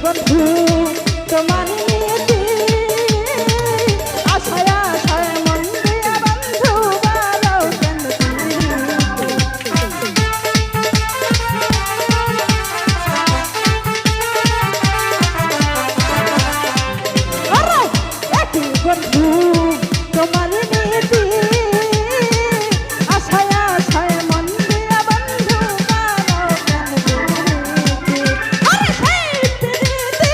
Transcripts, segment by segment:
বন্ধু তোমার নিয়তি আশায় আশায় মন দিয়া বন্ধু বাড়াও কেন আরে একই বন্ধু তোমার নিয়তি আশায় আশায় মন দিয়া বন্ধু বাড়াও কেন আরে সেই প্রীতি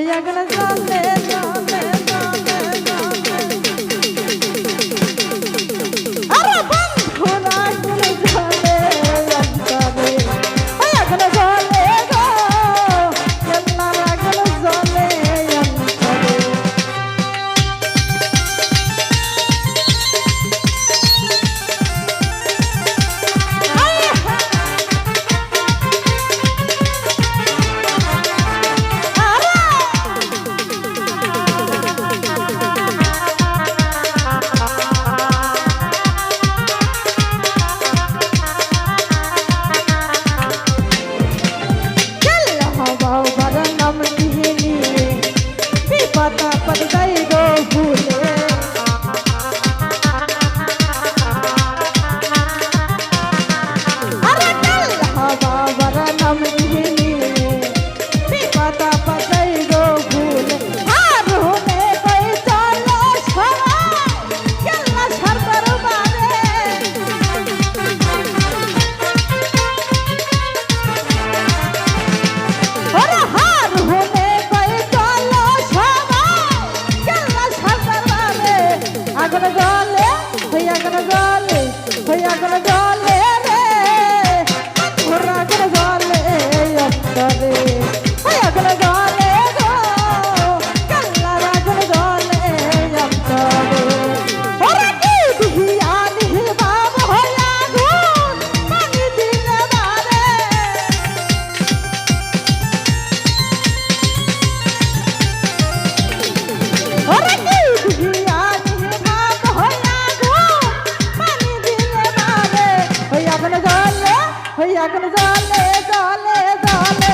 হইয়া গেল জলে জলে জলে জলে আরে বন্ধুরা আগুন জলে অন্তরে হইয়া গেল জলে গো কেল্লার আগুন জলে অন্তরে पता पड़ गई गो भूले अरे कल हवा वरनम हिनी पता पड़ गई गो भूले हार होने कोई चलो छवा केल्ला सरदार बारे अरे हार होने আগুন জলে হইয়া গেল জলে হইয়া গেল জলে রে ঘোরা গেল জলে অন্তরে হইয়া গেল জলে গো কাল্লার আগুন জলে অন্তরে ওরে কি দিহিয়া নিহিবা হইয়া গুণ পানি দিলে বারে ওরে কি দিহিয়া হইয়া গেল জলে জলে জলে